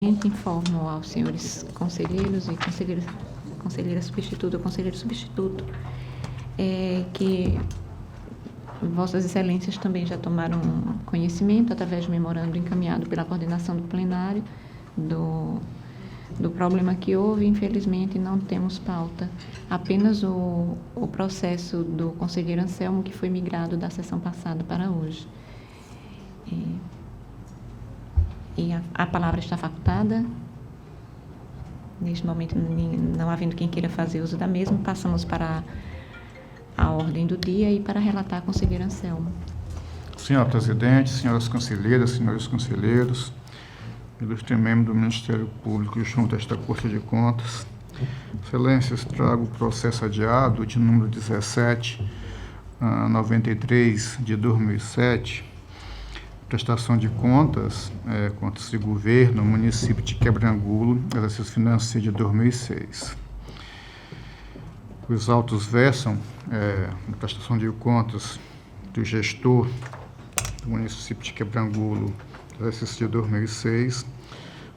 Informo aos senhores conselheiros e conselheira substituta, conselheiro substituto, que Vossas Excelências também já tomaram conhecimento, através do memorando encaminhado pela coordenação do plenário, do problema que houve. Infelizmente, não temos pauta, apenas o processo do conselheiro Anselmo, que foi migrado da sessão passada para hoje. E a palavra está facultada. Neste momento, não havendo quem queira fazer uso da mesma, passamos para a ordem do dia e para relatar a conselheira Anselmo. Senhora Presidente, senhoras conselheiras, senhores conselheiros, ilustre membro do Ministério Público junto a esta Corte de Contas, Excelências, trago o processo adiado de número 1793 de 2007, prestação de contas, contas de governo, município de Quebrangulo, exercício financeiro de 2006. Os autos versam na prestação de contas do gestor do município de Quebrangulo, exercício de 2006,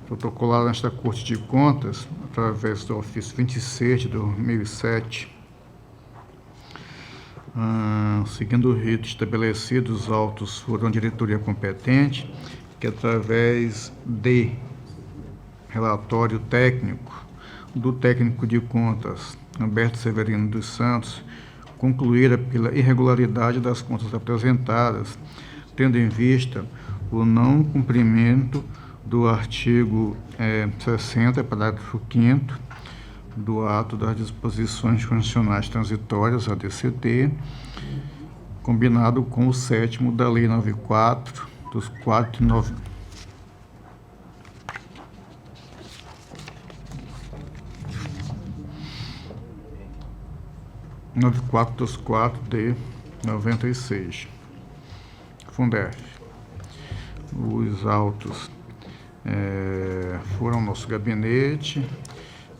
protocolado nesta Corte de Contas, através do ofício 26 de 2007, seguindo o rito estabelecido, os autos foram à diretoria competente, que através de relatório técnico do técnico de contas, Humberto Severino dos Santos, concluíra pela irregularidade das contas apresentadas, tendo em vista o não cumprimento do artigo 60, parágrafo 5º, do ato das disposições constitucionais transitórias, ADCT, combinado com o 7º da Lei 94, dos 4 de 96, Fundef. Os autos foram ao nosso gabinete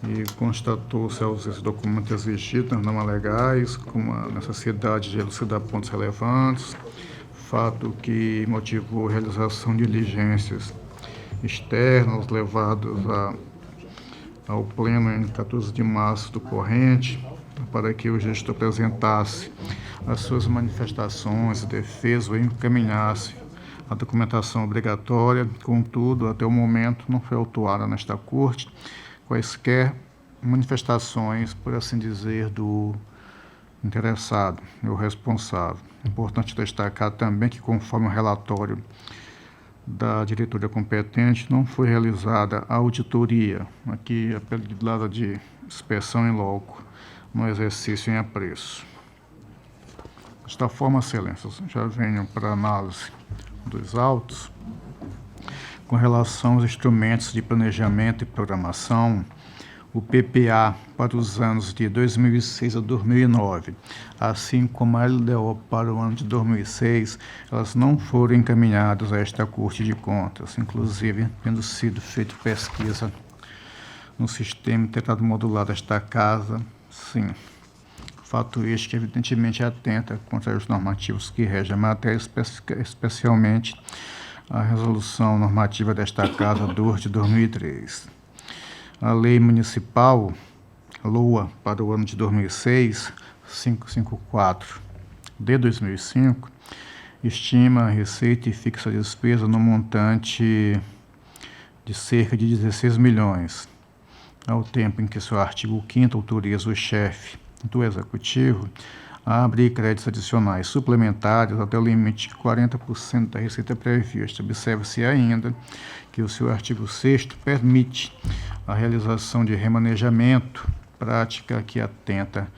e constatou-se a ausência de documentos exigidos, não legais, com a necessidade de elucidar pontos relevantes, fato que motivou a realização de diligências externas levadas ao pleno em 14 de março do corrente, para que o gestor apresentasse as suas manifestações, defesas ou encaminhasse a documentação obrigatória. Contudo, até o momento, não foi autuada nesta Corte quaisquer manifestações, por assim dizer, do interessado, o responsável. Importante destacar também que, conforme o relatório da diretoria competente, não foi realizada a auditoria, aqui apelidada de inspeção em loco, no exercício em apreço. Desta forma, Excelências, já venho para análise dos autos. Com relação aos instrumentos de planejamento e programação, o PPA para os anos de 2006 a 2009, assim como a LDO para o ano de 2006, elas não foram encaminhadas a esta Corte de Contas, inclusive tendo sido feita pesquisa no sistema integrado modular desta Casa. Sim, fato este que evidentemente atenta contra os normativos que regem a matéria, especialmente a resolução normativa desta Casa 2 de 2003. A Lei Municipal, LOA, para o ano de 2006, 554 de 2005, estima a receita e fixa a despesa no montante de cerca de 16 milhões, ao tempo em que seu artigo 5º autoriza o chefe do Executivo a abrir créditos adicionais suplementares até o limite de 40% da receita prevista. Observe-se ainda que o seu artigo 6º permite a realização de remanejamento, prática que atenta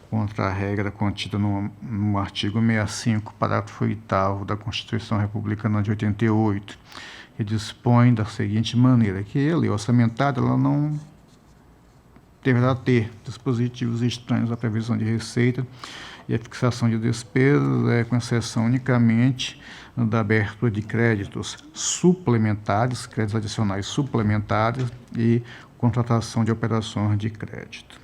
contra a regra contida no artigo 65, parágrafo 8º da Constituição Republicana de 88, que dispõe da seguinte maneira, que a lei orçamentária ela não deverá ter dispositivos estranhos à previsão de receita e a fixação de despesas, com exceção unicamente da abertura de créditos suplementares, créditos adicionais suplementares e contratação de operações de crédito.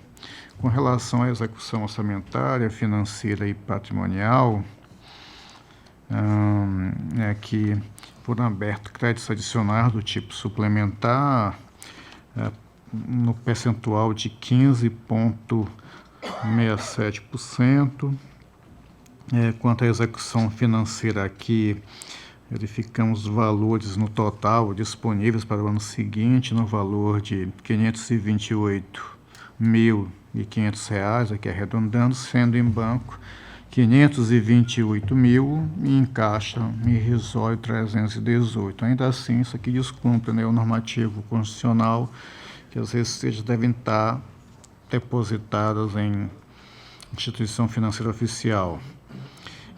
Com relação à execução orçamentária, financeira e patrimonial, que foram abertos créditos adicionais do tipo suplementar, no percentual de 15,67%. Quanto à execução financeira aqui, verificamos os valores no total disponíveis para o ano seguinte, no valor de R$ 528.500, aqui arredondando, sendo em banco 528 mil e em caixa irrisório 318. Ainda assim, isso aqui descumpre, né, o normativo constitucional, que as receitas devem estar depositadas em instituição financeira oficial.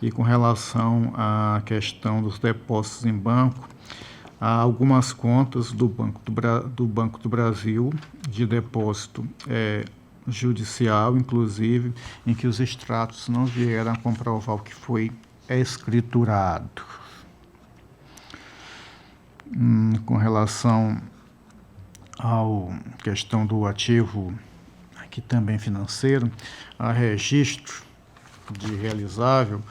E com relação à questão dos depósitos em banco, há algumas contas do Banco do Brasil de depósito judicial, inclusive, em que os extratos não vieram a comprovar o que foi escriturado. Com relação à questão do ativo, aqui também financeiro, há registro de realizável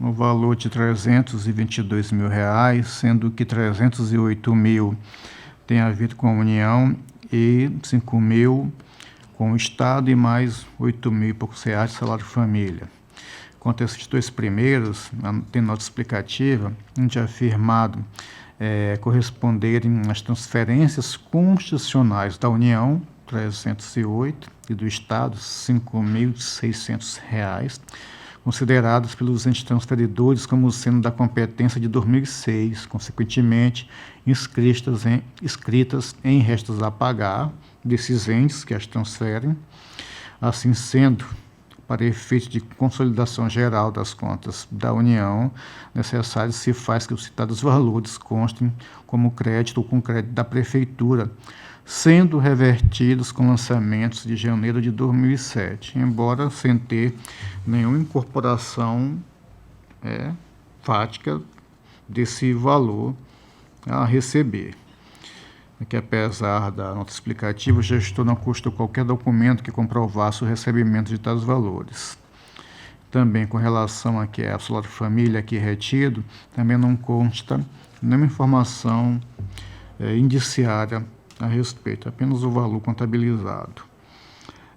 no valor de R$ 322 mil, sendo que 308 mil tem a ver com a União e 5 mil com o Estado e mais 8 mil e poucos reais de salário de família. Quanto a esses dois primeiros, tem nota explicativa, onde é afirmado corresponderem às transferências constitucionais da União, 308, e do Estado, R$ 5.600, considerados pelos entes transferidores como sendo da competência de 2006, consequentemente inscritas em restos a pagar desses entes que as transferem. Assim sendo, para efeito de consolidação geral das contas da União, necessário se faz que os citados valores constem como crédito ou com crédito da Prefeitura, sendo revertidos com lançamentos de janeiro de 2007, embora sem ter nenhuma incorporação fática desse valor a receber. Que apesar da nota explicativa, o gestor não custou qualquer documento que comprovasse o recebimento de tais valores. Também com relação aqui ao salário de família aqui retido, também não consta nenhuma informação indiciária a respeito, apenas o valor contabilizado.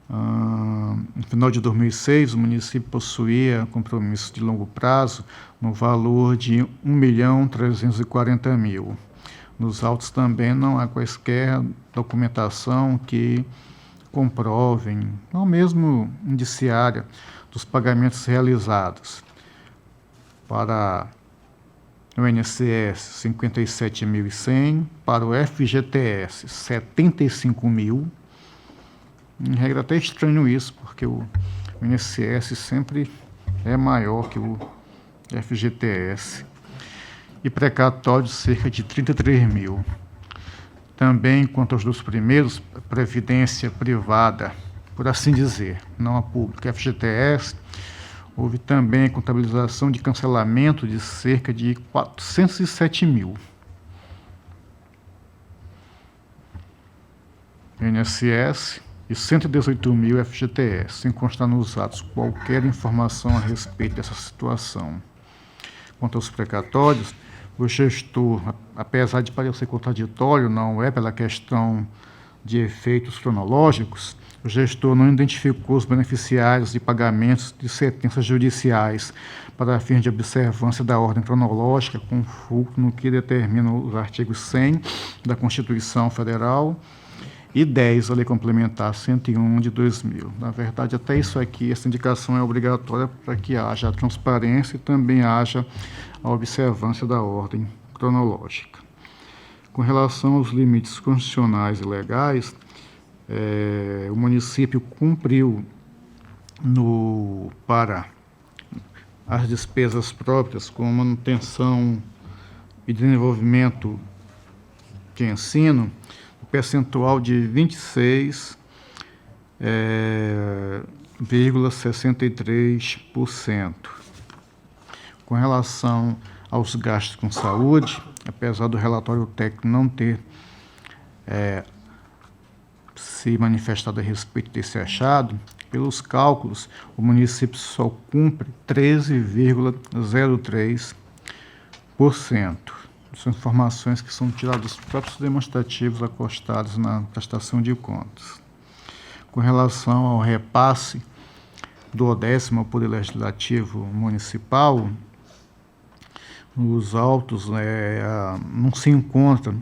No final de 2006, o município possuía compromisso de longo prazo no valor de R$ 1.340.000. Nos autos também não há quaisquer documentação que comprovem, ou mesmo indiciária, dos pagamentos realizados. Para o INSS, 57.100, para o FGTS, 75.000. Em regra, até estranho isso, porque o INSS sempre é maior que o FGTS. E precatórios, cerca de 33.000. Também, quanto aos dois primeiros, previdência privada, por assim dizer, não a pública, FGTS, houve também contabilização de cancelamento de cerca de 407.000. INSS e 118.000 FGTS, sem constar nos atos qualquer informação a respeito dessa situação. Quanto aos precatórios, o gestor, apesar de parecer contraditório, não é pela questão de efeitos cronológicos, o gestor não identificou os beneficiários de pagamentos de sentenças judiciais para fins de observância da ordem cronológica, com fulcro no que determinam os artigos 100 da Constituição Federal e 10 da Lei Complementar 101 de 2000. Na verdade, até isso aqui, essa indicação é obrigatória para que haja a transparência e também haja a observância da ordem cronológica. Com relação aos limites constitucionais e legais, o município cumpriu para as despesas próprias com manutenção e desenvolvimento de ensino, o percentual de 26,63%. Com relação aos gastos com saúde, apesar do relatório técnico não ter se manifestado a respeito desse achado, pelos cálculos, o município só cumpre 13,03% São informações que são tiradas dos próprios demonstrativos acostados na prestação de contas. Com relação ao repasse do ODESM ao Poder Legislativo Municipal, nos autos não se encontra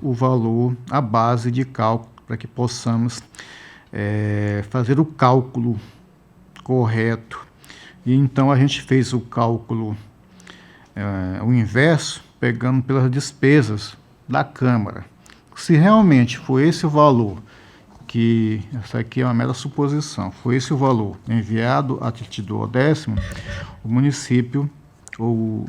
o valor, a base de cálculo, para que possamos fazer o cálculo correto. E então a gente fez o cálculo, o inverso, pegando pelas despesas da Câmara. Se realmente foi esse o valor, que essa aqui é uma mera suposição, foi esse o valor enviado a título do ODESM, o município ou o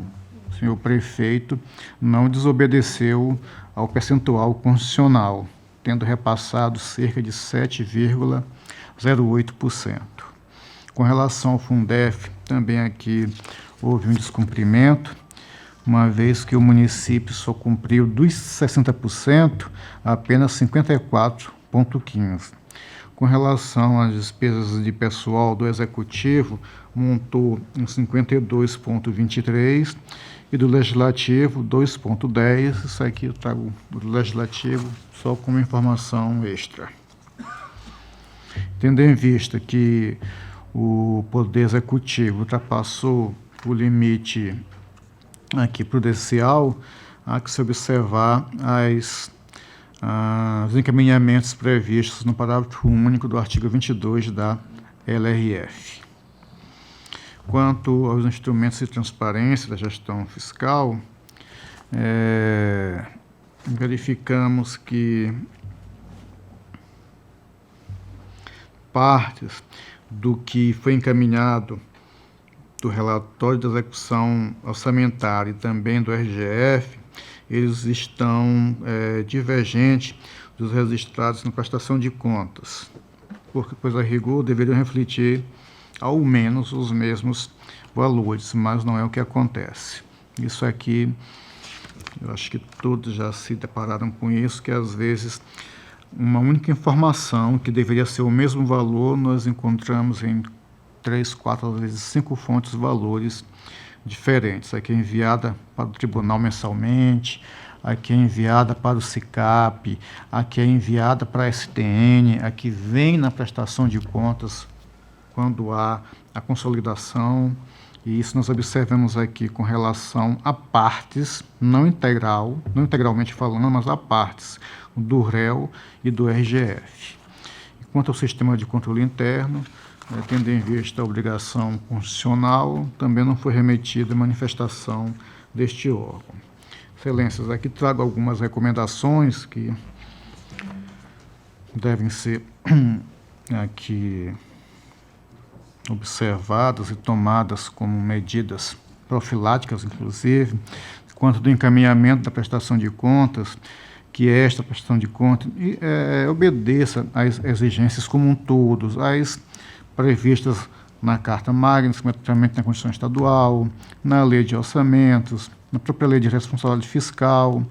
senhor prefeito não desobedeceu ao percentual constitucional, tendo repassado cerca de 7,08%. Com relação ao Fundef, também aqui houve um descumprimento, uma vez que o município só cumpriu dos 60%, apenas 54,15%. Com relação às despesas de pessoal do Executivo, montou em 52,23%, e do Legislativo, 2,10%. Isso aqui eu trago do Legislativo só como informação extra. Tendo em vista que o Poder Executivo ultrapassou o limite aqui prudencial, há que se observar os encaminhamentos previstos no parágrafo único do artigo 22 da LRF. Quanto aos instrumentos de transparência da gestão fiscal, verificamos que partes do que foi encaminhado do relatório de execução orçamentária e também do RGF, eles estão divergentes dos registrados na prestação de contas, porque, pois, a rigor, deveriam refletir ao menos os mesmos valores, mas não é o que acontece. Isso aqui, eu acho que todos já se depararam com isso, que às vezes uma única informação que deveria ser o mesmo valor, nós encontramos em 3, 4, às vezes 5 fontes valores diferentes. Aqui é enviada para o tribunal mensalmente, aqui é enviada para o SICAP, aqui é enviada para a STN, aqui vem na prestação de contas quando há a consolidação, e isso nós observamos aqui com relação a partes, não integralmente falando, mas a partes do REL e do RGF. Quanto ao sistema de controle interno, tendo em vista a obrigação constitucional, também não foi remetida a manifestação deste órgão. Excelências, aqui trago algumas recomendações que devem ser aqui observadas e tomadas como medidas profiláticas, inclusive, quanto do encaminhamento da prestação de contas, que esta prestação de contas obedeça às exigências como um todo, às previstas na Carta Magna, na Constituição Estadual, na Lei de Orçamentos, na própria Lei de Responsabilidade Fiscal,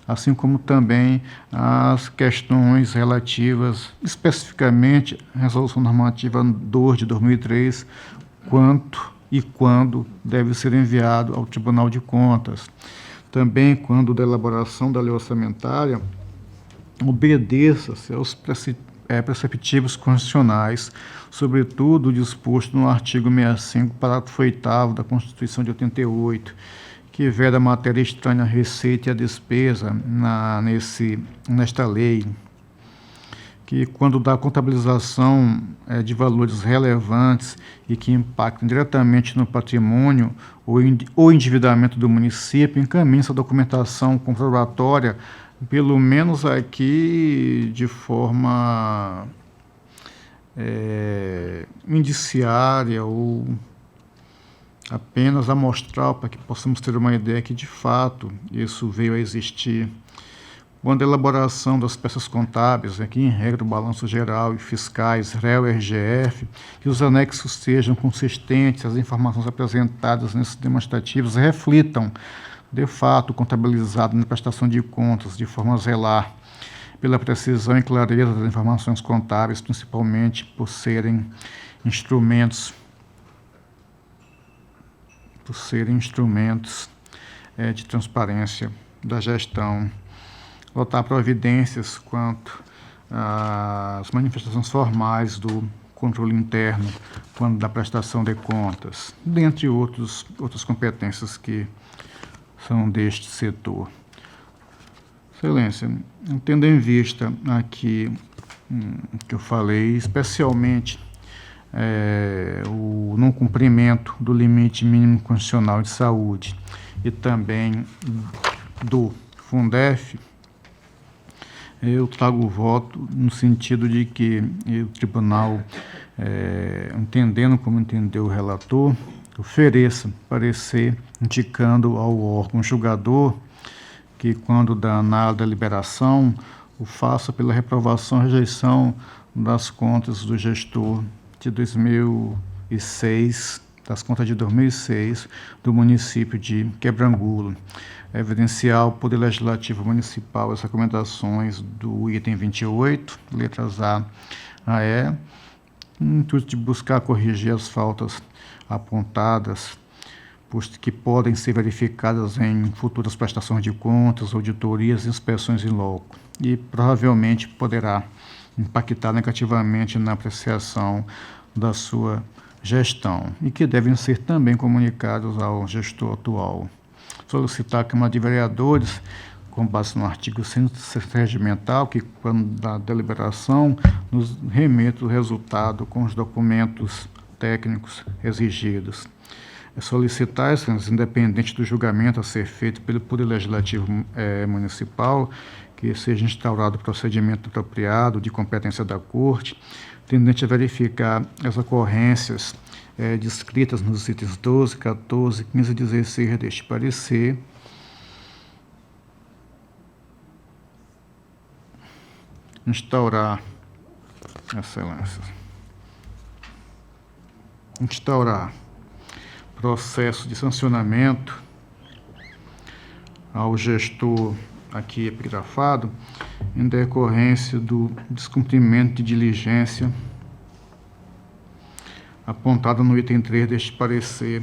assim como também as questões relativas especificamente à Resolução Normativa 2 de 2003, quanto e quando deve ser enviado ao Tribunal de Contas. Também, quando da elaboração da lei orçamentária, obedeça-se aos preceptivos constitucionais, sobretudo o disposto no artigo 65, parágrafo 8º da Constituição de 88, que veda a matéria estranha à receita e à despesa nesta lei, que quando da contabilização de valores relevantes e que impactam diretamente no patrimônio ou endividamento do município, encaminha essa documentação comprobatória, pelo menos aqui de forma indiciária ou apenas amostral, para que possamos ter uma ideia que, de fato, isso veio a existir. Quando a elaboração das peças contábeis, aqui em regra do balanço geral e fiscais, REL e RGF, que os anexos sejam consistentes, as informações apresentadas nesses demonstrativos reflitam, de fato, contabilizado na prestação de contas, de forma a zelar pela precisão e clareza das informações contábeis, principalmente por serem instrumentos de transparência da gestão, adotar providências quanto às manifestações formais do controle interno, quando da prestação de contas, dentre outras competências que são deste setor. Excelência, tendo em vista aqui que eu falei, especialmente o não cumprimento do limite mínimo constitucional de saúde e também do Fundef, eu trago o voto no sentido de que o tribunal, entendendo como entendeu o relator, ofereça parecer indicando ao órgão julgador que, quando da análise da deliberação, o faça pela reprovação e rejeição das contas do gestor de 2006, das contas de 2006, do município de Quebrangulo. Evidenciar ao Poder Legislativo Municipal as recomendações do item 28, letras A E, no intuito de buscar corrigir as faltas apontadas, que podem ser verificadas em futuras prestações de contas, auditorias e inspeções in loco, e provavelmente poderá impactar negativamente na apreciação da sua gestão, e que devem ser também comunicados ao gestor atual. Solicitar a Câmara de Vereadores, com base no artigo 160 regimental, que, quando da deliberação, nos remeta o resultado com os documentos técnicos exigidos. Solicitar, independente do julgamento a ser feito pelo Poder Legislativo Municipal, que seja instaurado procedimento apropriado de competência da Corte, tendente a verificar as ocorrências descritas nos itens 12, 14, 15 e 16 deste parecer, instaurar processo de sancionamento ao gestor aqui epigrafado em decorrência do descumprimento de diligência apontada no item 3 deste parecer,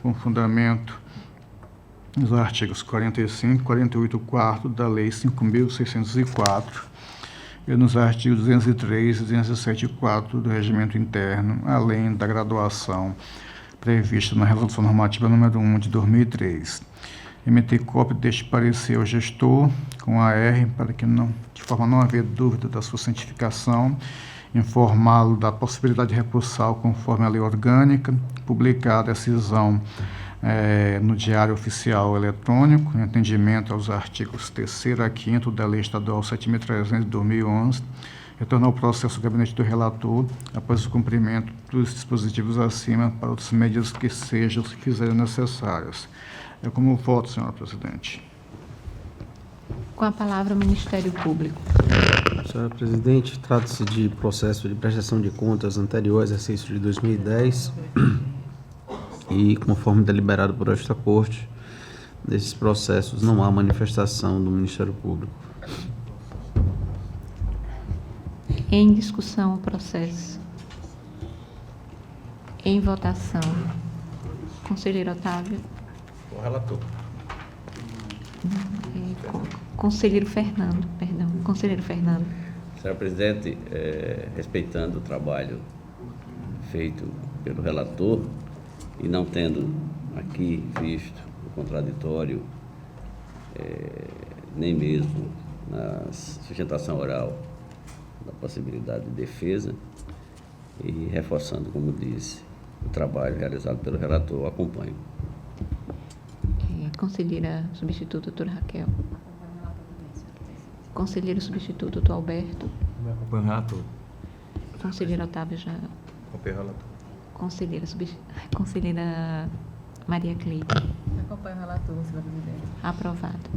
com fundamento nos artigos 45 e 48 quarto da Lei 5.604 e nos artigos 203 e 207 quarto do Regimento Interno, além da graduação prevista na Resolução Normativa número 1 de 2003. Emitir cópia deste parecer ao gestor, com AR, para que, de forma a não haver dúvida da sua cientificação, informá-lo da possibilidade de recursal conforme a lei orgânica, publicar a decisão no Diário Oficial Eletrônico, em atendimento aos artigos 3º a 5º da Lei Estadual 7.300 de 2011, retornar o processo ao gabinete do relator após o cumprimento dos dispositivos acima para outras medidas que sejam, se fizerem necessárias. É como voto, senhora presidente. Com a palavra o Ministério Público. Senhora presidente, trata-se de processo de prestação de contas anterior ao exercício de 2010 e, conforme deliberado por esta Corte, nesses processos não há manifestação do Ministério Público. Em discussão o processo. Em votação. Conselheiro Otávio. O relator. Conselheiro Fernando, perdão. Conselheiro Fernando. Senhor presidente, respeitando o trabalho feito pelo relator e não tendo aqui visto o contraditório, nem mesmo na sustentação oral da possibilidade de defesa, e reforçando, como disse, o trabalho realizado pelo relator, acompanho. Conselheira substituta, doutora Raquel. Conselheiro substituto, doutor Alberto. Acompanho o relator. Conselheiro Otávio já. Acompanho o relator. Conselheira Maria Cleide. Acompanho o relator, senhora presidente. Aprovado.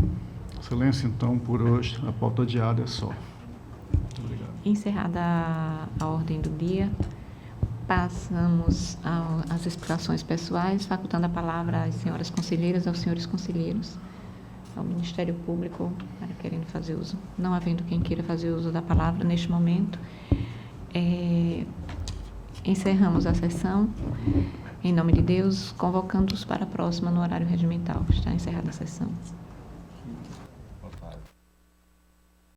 Excelência, então, por hoje, a pauta adiada é só. Muito obrigado. Encerrada a ordem do dia, passamos às explicações pessoais, facultando a palavra às senhoras conselheiras, aos senhores conselheiros, ao Ministério Público, para querendo fazer uso. Não havendo quem queira fazer uso da palavra neste momento, encerramos a sessão. Em nome de Deus, convocando-os para a próxima no horário regimental. Está encerrada a sessão.